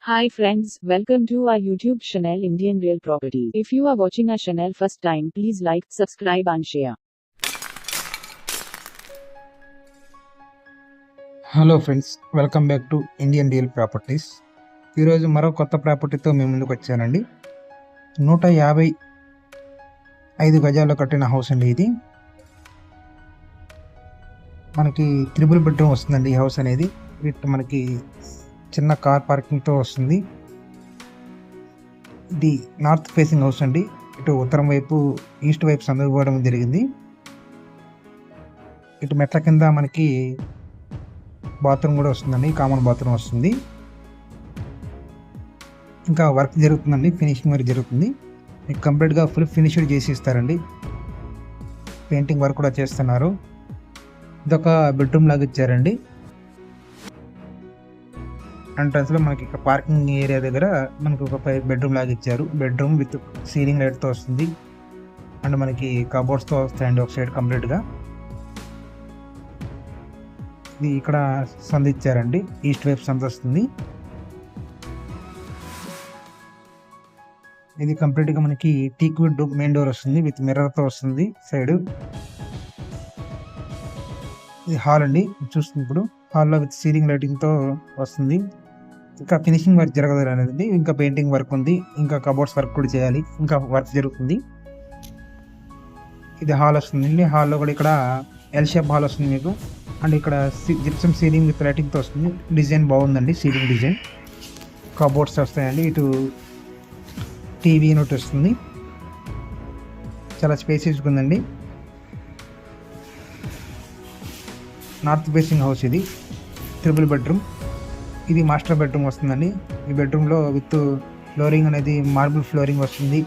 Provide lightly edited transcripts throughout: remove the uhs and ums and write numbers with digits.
Hi friends, welcome to our YouTube channel Indian Real Property. If you are watching our channel first time, please like, subscribe and share. Hello friends, welcome back to Indian real properties. ఈరోజు మరో కొత్త ప్రాపర్టీతో మేము ముందుకు వచ్చానండి. 155 గజాల్లో కట్టిన house అండి. ఇది మనకి త్రిబుల్ బెడ్రూమ్ వస్తుందండి. ఈ హౌస్ అనేది మనకి చిన్న కార్ పార్కింగ్తో వస్తుంది. ఇది నార్త్ ఫేసింగ్ హౌస్ అండి. ఇటు ఉత్తరం వైపు, ఈస్ట్ వైపు సందులు పోవడం జరిగింది. ఇటు మెట్ల కింద మనకి బాత్రూమ్ కూడా వస్తుందండి. కామన్ బాత్రూమ్ వస్తుంది. ఇంకా వర్క్ జరుగుతుందండి, ఫినిషింగ్ వర్క్ జరుగుతుంది. మీకు కంప్లీట్గా ఫుల్ ఫినిష్డ్ చేసి ఇస్తారండి. పెయింటింగ్ వర్క్ కూడా చేస్తున్నారు. ఇదొక బెడ్రూమ్ లాగా ఇచ్చారండి. ఎంట్రన్స్లో మనకి ఇక్కడ పార్కింగ్ ఏరియా దగ్గర మనకి ఒక బెడ్రూమ్ లాగా ఇచ్చారు. బెడ్రూమ్ విత్ సీలింగ్ లైట్తో వస్తుంది. అండ్ మనకి కబోర్డ్స్తో వస్తాయండి ఒక సైడ్ కంప్లీట్గా. ఇది ఇక్కడ సందు ఇచ్చారండి. ఈస్ట్ వైపు సందు వస్తుంది. ఇది కంప్లీట్గా మనకి టీక్ వుడ్ మెయిన్ డోర్ వస్తుంది విత్ మిర్రర్తో వస్తుంది సైడ్. ఇది హాల్ అండి, చూస్తుంది ఇప్పుడు. హాల్లో విత్ సీలింగ్ లైటింగ్తో వస్తుంది. ఇంకా ఫినిషింగ్ వర్క్ జరగదు అనేది, ఇంకా పెయింటింగ్ వర్క్ ఉంది, ఇంకా కబోర్డ్స్ వర్క్ కూడా చేయాలి, ఇంకా వర్క్ జరుగుతుంది. ఇది హాల్ వస్తుందండి. హాల్లో కూడా ఇక్కడ ఎల్ షేప్ హాల్ వస్తుంది మీకు. అండ్ ఇక్కడ జిప్సమ్ సీలింగ్ విత్ లైటింగ్తో వస్తుంది. డిజైన్ బాగుందండి, సీలింగ్ డిజైన్. కబోర్డ్స్ వస్తాయండి. ఇటు టీవీ యూనిట్ వస్తుంది. చాలా స్పేసియస్గా ఉందండి. నార్త్ ఫేసింగ్ హౌస్ ఇది. Triple bedroom. ఇది మాస్టర్ బెడ్రూమ్ వస్తుందండి. ఈ బెడ్రూమ్లో విత్ ఫ్లోరింగ్ అనేది మార్బుల్ ఫ్లోరింగ్ వస్తుంది.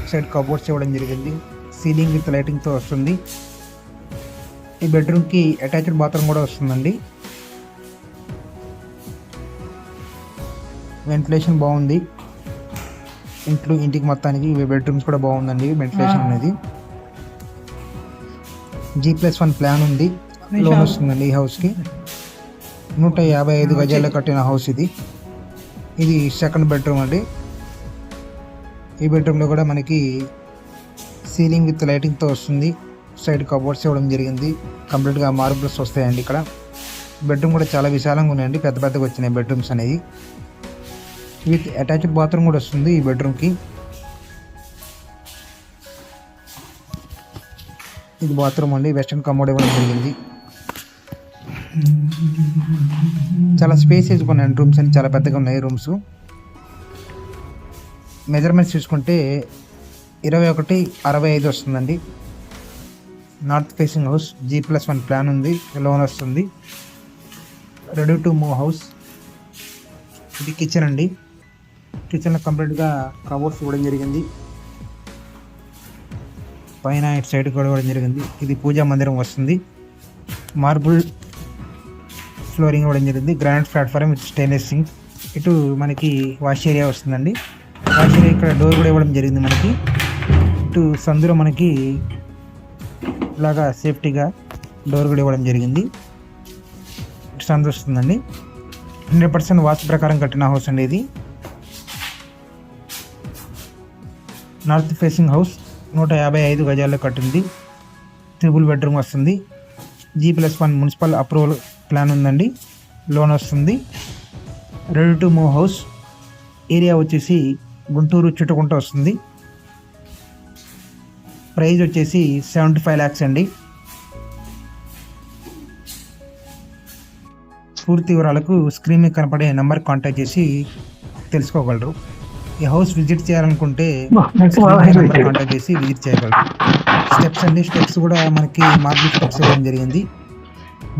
సైడ్ కబోర్డ్స్ ఇవ్వడం జరిగింది. సీలింగ్ విత్ లైటింగ్తో వస్తుంది. ఈ బెడ్రూమ్కి అటాచ్డ్ బాత్రూమ్ కూడా వస్తుందండి. వెంటిలేషన్ బాగుంది ఇంటికి మొత్తానికి. బెడ్రూమ్స్ కూడా బాగుందండి వెంటిలేషన్ అనేది. G+1 ప్లాన్ ఉంది, లోన్ వస్తుందండి ఈ హౌస్కి. 155 గజాల్లో కట్టిన హౌస్ ఇది. ఇది సెకండ్ బెడ్రూమ్ అండి. ఈ బెడ్రూమ్లో కూడా మనకి సీలింగ్ విత్ లైటింగ్తో వస్తుంది. సైడ్ కబోర్డ్స్ ఇవ్వడం జరిగింది. కంప్లీట్గా మార్బుల్స్ వస్తాయండి ఇక్కడ. బెడ్రూమ్ కూడా చాలా విశాలంగా ఉన్నాయండి, పెద్ద పెద్దగా వచ్చినాయి బెడ్రూమ్స్ అనేవి. విత్ అటాచ్డ్ బాత్రూమ్ కూడా వస్తుంది ఈ బెడ్రూమ్కి. ఇది బాత్రూమ్ అండి. వెస్టర్న్ కమోడ్ ఇవ్వడం జరిగింది. చాలా స్పేసెస్గా ఉన్నాయండి రూమ్స్ అని, చాలా పెద్దగా ఉన్నాయి రూమ్స్. మెజర్మెంట్స్ చూసుకుంటే 2165 వస్తుందండి. North facing house. G+1 plan ఉంది, లోన్ వస్తుంది. Ready to move house. ఇది కిచెన్ అండి. కిచెన్లో కంప్లీట్గా కబోర్డ్స్ ఇవ్వడం జరిగింది. పైన ఇటు సైడ్ కూడా ఇవ్వడం జరిగింది. ఇది పూజా మందిరం వస్తుంది. మార్బుల్ ఫ్లోరింగ్ ఇవ్వడం జరిగింది. Granite platform with stainless sync. ఇటు మనకి వాష్ ఏరియా వస్తుందండి. వాష్ ఏరియా ఇక్కడ డోర్ కూడా ఇవ్వడం జరిగింది మనకి. ఇటు సందులో మనకి ఇలాగా సేఫ్టీగా డోర్ కూడా ఇవ్వడం జరిగింది. ఇటు సందు వస్తుందండి. 100% వాస్తు ప్రకారం కట్టిన హౌస్ అండి ఇది. North facing house. 155 గజాల్లో కట్టింది. ట్రిపుల్ బెడ్రూమ్ వస్తుంది. G+1 మున్సిపల్ అప్రూవల్ ప్లాన్ ఉందండి, లోన్ వస్తుంది. Ready to move house. Area వచ్చేసి గుంటూరు చుట్టుకుంట వస్తుంది. ప్రైస్ వచ్చేసి 75 lakhs అండి. పూర్తి వివరాలకు స్క్రీన్ మీద కనపడే నెంబర్ కాంటాక్ట్ చేసి తెలుసుకోగలరు. ఈ హౌస్ విజిట్ చేయాలనుకుంటే నెంబర్ కాంటాక్ట్ చేసి విజిట్ చేయగలరు. స్టెప్స్ అండి. స్టెప్స్ కూడా మనకి మార్బుల్ స్టెప్స్ ఇవ్వడం జరిగింది.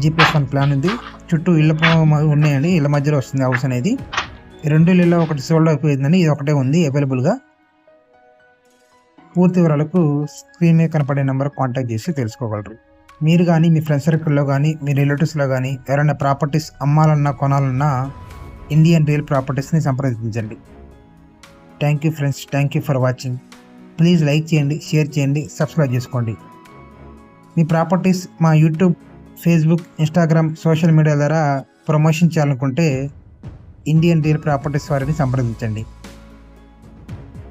G+1 ప్లాన్ ఉంది. చుట్టూ ఇళ్ళ ఉన్నాయండి. ఇళ్ళ మధ్యలో వస్తుంది హౌస్ అనేది. 2 ఇళ్ళలో ఒకటి సోల్డ్ అయిపోయిందని, ఇది ఒకటే ఉంది అవైలబుల్గా. పూర్తి వివరాలకు స్క్రీన్ మీద కనపడే నెంబర్ కాంటాక్ట్ చేసి తెలుసుకోగలరు. మీరు కానీ మీ ఫ్రెండ్ సర్కిల్లో కానీ మీ రిలేటివ్స్లో కానీ ఎవరైనా ప్రాపర్టీస్ అమ్మాలన్నా కొనాలన్నా ఇండియన్ రియల్ ప్రాపర్టీస్ని సంప్రదించండి. Thank you friends, thank you for watching. Please like చేయండి, షేర్ చేయండి, సబ్స్క్రైబ్ చేసుకోండి. మీ ప్రాపర్టీస్ మా YouTube, Facebook, Instagram social media ద్వారా ప్రమోషన్ చేయాలనుకుంటే ఇండియన్ రియల్ ప్రాపర్టీస్ వారిని సంప్రదించండి.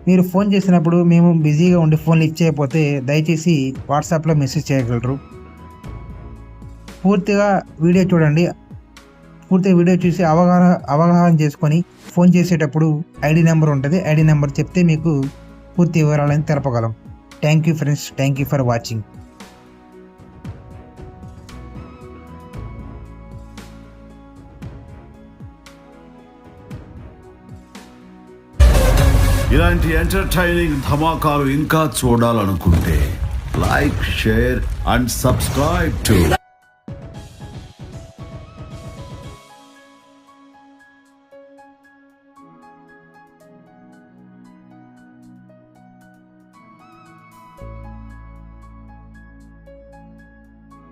మీరు ఫోన్ చేసినప్పుడు మేము బిజీగా ఉండి ఫోన్ లిఫ్ట్ చేయకపోతే దయచేసి వాట్సాప్లో మెసేజ్ చేయగలరు. పూర్తిగా వీడియో చూడండి. పూర్తిగా వీడియో చూసి అవగాహన చేసుకొని ఫోన్ చేసేటప్పుడు ఐడి నెంబర్ ఉంటుంది. ఐడి నెంబర్ చెప్తే మీకు పూర్తి వివరాలను తెలపగలం. Thank you friends. Thank you for watching. ఇలాంటి ఎంటర్టైనింగ్ ధమాకాలు ఇంకా చూడాలనుకుంటే like, share and subscribe to